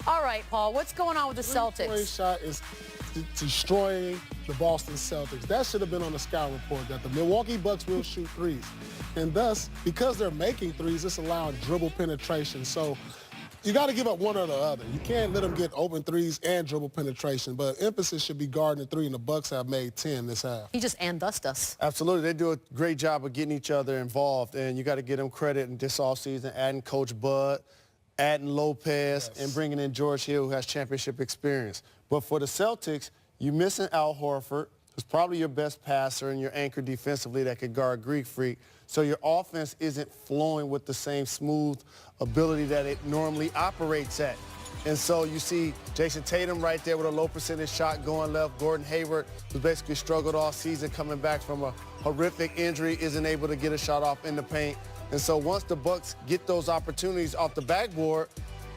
All right, Paul, what's going on with the Celtics? Three-point shot is destroying the Boston Celtics. That should have been on the scout report, that the Milwaukee Bucks will shoot threes. And thus, because they're making threes, it's allowing dribble penetration. So you got to give up one or the other. You can't let them get open threes and dribble penetration. But emphasis should be guarding the three, and the Bucks have made 10 this half. He just and-thused us. Absolutely. They do a great job of getting each other involved, and you got to give them credit in this offseason, adding Coach Bud, adding Lopez, and bringing in George Hill, who has championship experience. But for the Celtics, you're missing Al Horford, who's probably your best passer and your anchor defensively that could guard Greek Freak. So your offense isn't flowing with the same smooth ability that it normally operates at. And so you see Jason Tatum right there with a low percentage shot going left. Gordon Hayward, who basically struggled all season coming back from a horrific injury, isn't able to get a shot off in the paint. And so once the Bucks get those opportunities off the backboard,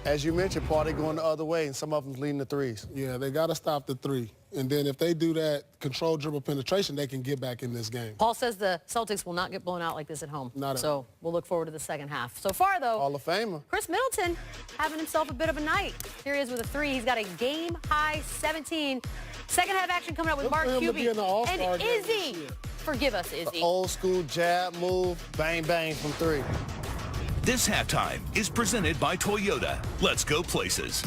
as you mentioned, Paul, they're going the other way, and some of them leading the threes. Yeah, they got to stop the three. And then if they do that, control dribble penetration, they can get back in this game. Paul says the Celtics will not get blown out like this at home. So we'll look forward to the second half. So far, though, Hall of Famer Chris Middleton having himself a bit of a night. Here he is with a three. He's got a game-high 17. Second half action coming up with Mark Cuban and Izzy. Forgive us, Izzy. The old school jab move, bang, bang from three. This halftime is presented by Toyota. Let's go places.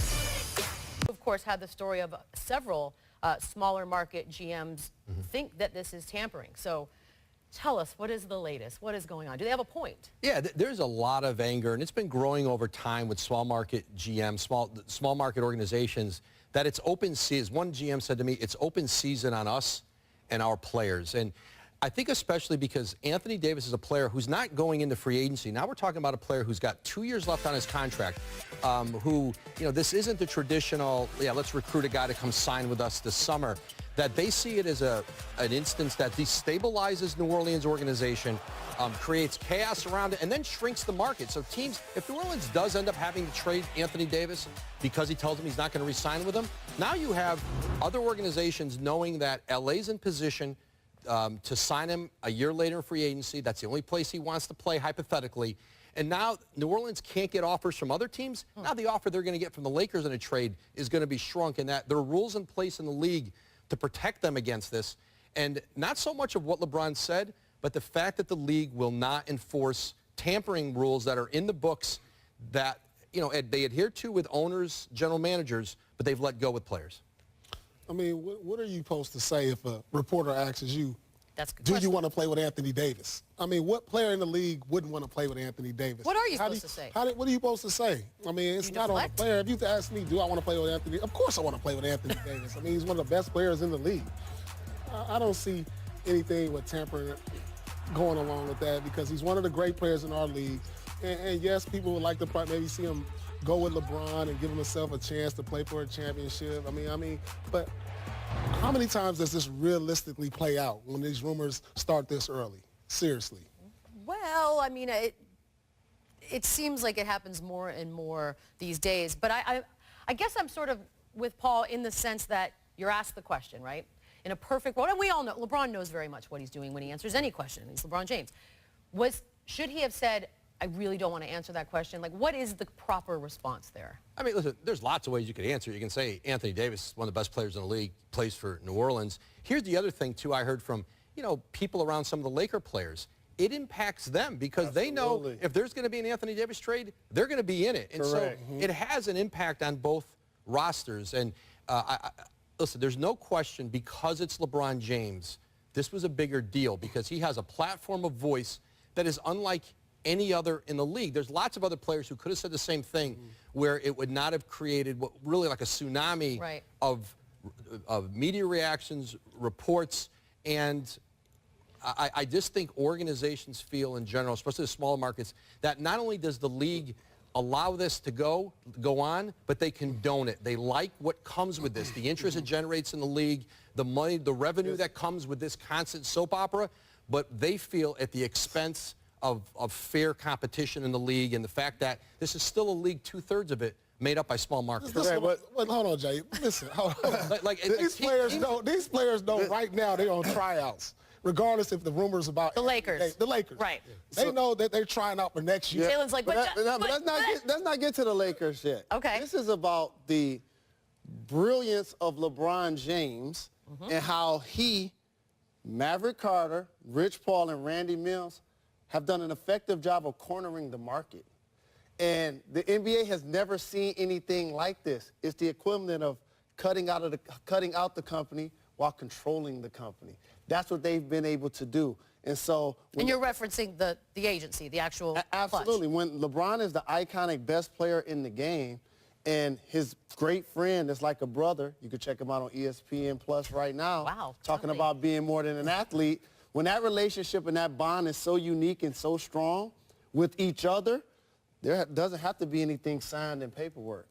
Of course, had the story of several smaller market GMs think that this is tampering. So tell us, what is the latest? What is going on? Do they have a point? Yeah, there's a lot of anger, and it's been growing over time with small market GMs, small market organizations, that it's open season. One GM said to me, it's open season on us and our players. And I think especially because Anthony Davis is a player who's not going into free agency. Now we're talking about a player who's got 2 years left on his contract, who, you know, this isn't the traditional, let's recruit a guy to come sign with us this summer. That they see it as an instance that destabilizes New Orleans organization, creates chaos around it, and then shrinks the market. So teams, if New Orleans does end up having to trade Anthony Davis because he tells them he's not going to re-sign with them, now you have other organizations knowing that LA's in position to sign him a year later in free agency. That's the only place he wants to play, hypothetically. And now New Orleans can't get offers from other teams. Now the offer they're going to get from the Lakers in a trade is going to be shrunk, and that there are rules in place in the league to protect them against this. And not so much of what LeBron said, but the fact that the league will not enforce tampering rules that are in the books that, you know, they adhere to with owners, general managers, but they've let go with players. I mean, what are you supposed to say if a reporter asks you, do you want to play with Anthony Davis? I mean, what player in the league wouldn't want to play with Anthony Davis? What are you supposed to say? What are you supposed to say? I mean, it's not on the player. If you ask me, do I want to play with Anthony? Of course I want to play with Anthony Davis. I mean, he's one of the best players in the league. I don't see anything with tampering going along with that, because he's one of the great players in our league. And yes, people would like to maybe see him go with LeBron and give himself a chance to play for a championship. I mean, but how many times does this realistically play out when these rumors start this early? Seriously. Well, I mean, it seems like it happens more and more these days. But I guess I'm sort of with Paul in the sense that you're asked the question, right? In a perfect world, and we all know, LeBron knows very much what he's doing when he answers any question. He's LeBron James. Should he have said, I really don't want to answer that question? Like, what is the proper response there? I mean, listen, there's lots of ways you could answer. You can say Anthony Davis is one of the best players in the league, plays for New Orleans. Here's the other thing, too, I heard from, you know, people around some of the Laker players. It impacts them because they know if there's going to be an Anthony Davis trade, they're going to be in it. And so it has an impact on both rosters. And listen, there's no question, because it's LeBron James, this was a bigger deal because he has a platform of voice that is unlike any other in the league. There's lots of other players who could have said the same thing where it would not have created what really like a tsunami of media reactions, reports, and I just think organizations feel in general, especially the smaller markets, that not only does the league allow this to go on, but they condone it. They like what comes with this, the interest it generates in the league, the money, the revenue that comes with this constant soap opera, but they feel at the expense of fair competition in the league, and the fact that this is still a league, 2/3 of it made up by small markets. Hold on, Jay. Listen, hold on. These players know right now they're on tryouts regardless if the rumors about The Lakers. the Lakers. Right. They know that they're trying out for next year. Jalen's like, But let's not get to the Lakers yet. Okay. This is about the brilliance of LeBron James and how he, Maverick Carter, Rich Paul, and Randy Mills have done an effective job of cornering the market. And the NBA has never seen anything like this. It's the equivalent of cutting out the company while controlling the company. That's what they've been able to do. And so... And you're referencing the agency, the actual Absolutely. clutch. When LeBron is the iconic best player in the game and his great friend is like a brother, you can check him out on ESPN Plus right now. Wow. Talking really? about being more than an athlete. When that relationship and that bond is so unique and so strong with each other, there doesn't have to be anything signed in paperwork.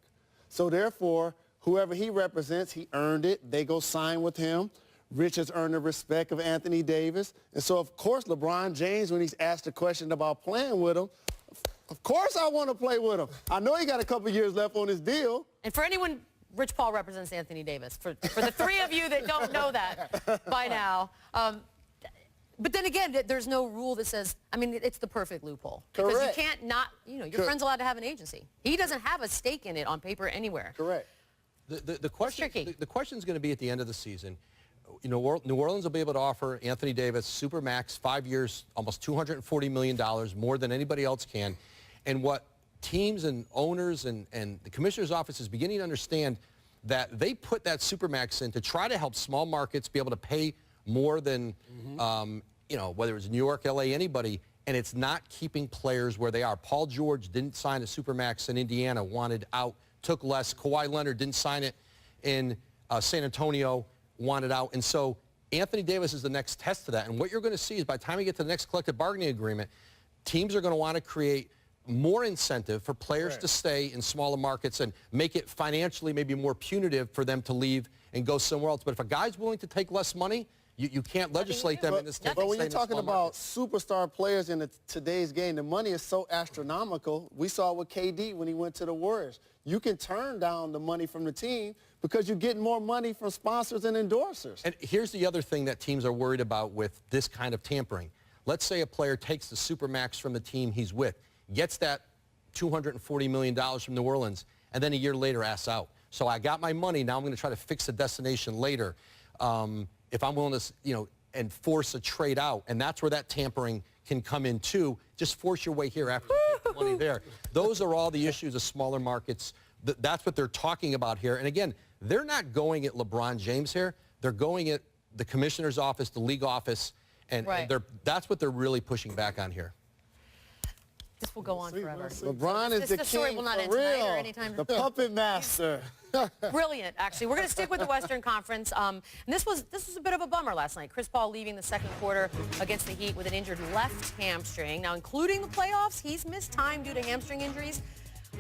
So therefore, whoever he represents, he earned it. They go sign with him. Rich has earned the respect of Anthony Davis. And so, of course, LeBron James, when he's asked a question about playing with him, of course I want to play with him. I know he got a couple years left on his deal. And for anyone, Rich Paul represents Anthony Davis. For the three of you that don't know that by now. But then again, there's no rule that says, I mean, it's the perfect loophole. Because Correct. you can't not, your friend's allowed to have an agency. He doesn't have a stake in it on paper anywhere. Correct. The question, tricky. the question's going to be at the end of the season. New Orleans will be able to offer Anthony Davis Supermax 5 years, almost $240 million, more than anybody else can. And what teams and owners and the commissioner's office is beginning to understand that they put that Supermax in to try to help small markets be able to pay more than, whether it's New York, LA, anybody, and it's not keeping players where they are. Paul George didn't sign a Supermax in Indiana, wanted out, took less. Kawhi Leonard didn't sign it in San Antonio, wanted out. And so Anthony Davis is the next test to that. And what you're going to see is by the time we get to the next collective bargaining agreement, teams are going to want to create more incentive for players to stay in smaller markets and make it financially maybe more punitive for them to leave and go somewhere else. But if a guy's willing to take less money, you can't legislate them in this state. But when you're talking about superstar players in today's game, the money is so astronomical. We saw with KD when he went to the Warriors. You can turn down the money from the team because you're getting more money from sponsors and endorsers. And here's the other thing that teams are worried about with this kind of tampering. Let's say a player takes the Supermax from the team he's with, gets that $240 million from New Orleans, and then a year later asks out. So I got my money. Now I'm going to try to fix the destination later. If I'm willing to, and force a trade out, and that's where that tampering can come in too. Just force your way here after you take the money there. Those are all the issues of smaller markets. That's what they're talking about here. And again, they're not going at LeBron James here. They're going at the commissioner's office, the league office, and that's what they're really pushing back on here. This will go on forever. LeBron is the This story king will not for end tonight or real. anytime. The puppet master. Brilliant, actually. We're going to stick with the Western Conference. And this was a bit of a bummer last night. Chris Paul leaving the second quarter against the Heat with an injured left hamstring. Now, including the playoffs, he's missed time due to hamstring injuries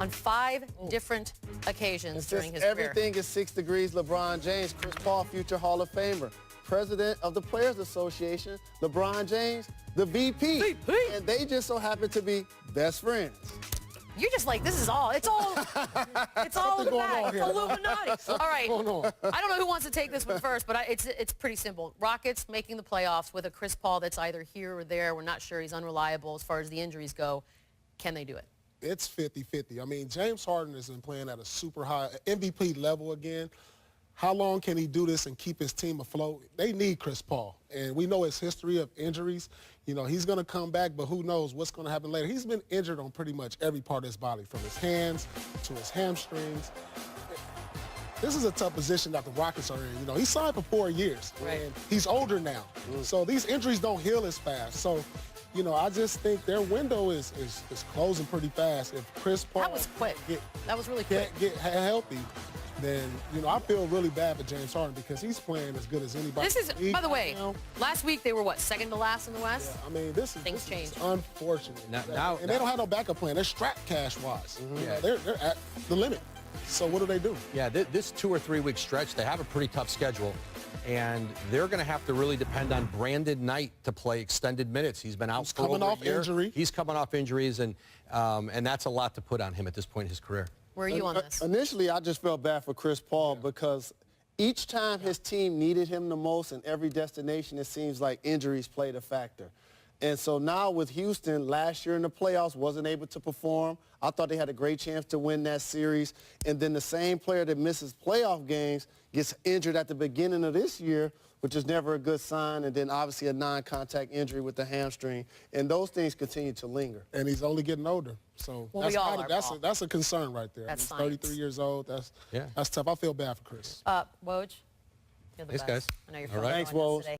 on 5 different occasions during his career. Everything is 6 degrees. LeBron James, Chris Paul, future Hall of Famer. President of the Players Association, LeBron James, the VP. And they just so happen to be best friends. You're just like, this is all. It's all in the bag. It's Illuminati. All right. I don't know who wants to take this one first, but it's pretty simple. Rockets making the playoffs with a Chris Paul that's either here or there. We're not sure. He's unreliable as far as the injuries go. Can they do it? It's 50-50. I mean, James Harden has been playing at a super high MVP level again. How long can he do this and keep his team afloat? They need Chris Paul, and we know his history of injuries. He's going to come back, but who knows what's going to happen later. He's been injured on pretty much every part of his body, from his hands to his hamstrings. This is a tough position that the Rockets are in. He signed for 4 years, and he's older now. So these injuries don't heal as fast. So, I just think their window is closing pretty fast. If Chris Paul That was quick. That was really quick. Get healthy, then, I feel really bad for James Harden because he's playing as good as anybody. This is, by the way, last week they were, second to last in the West? Yeah, I mean, this changed. is unfortunate. Now, they don't have no backup plan. They're strapped cash-wise. They're at the limit. So what do? Yeah, this 2 or 3 week stretch, they have a pretty tough schedule. And they're going to have to really depend on Brandon Knight to play extended minutes. He's been out for over a year. Injury. He's coming off injuries, and that's a lot to put on him at this point in his career. Where are you on this? Initially, I just felt bad for Chris Paul because each time his team needed him the most in every destination, it seems like injuries played a factor. And so now with Houston, last year in the playoffs, wasn't able to perform. I thought they had a great chance to win that series. And then the same player that misses playoff games gets injured at the beginning of this year, which is never a good sign. And then obviously a non-contact injury with the hamstring. And those things continue to linger. And he's only getting older. So Well, that's a concern right there. That's He's science. 33 years old. That's tough. I feel bad for Chris. Woj, you're the Thanks, best. guys. I know you're All feeling right. Thanks, on this Woj. today.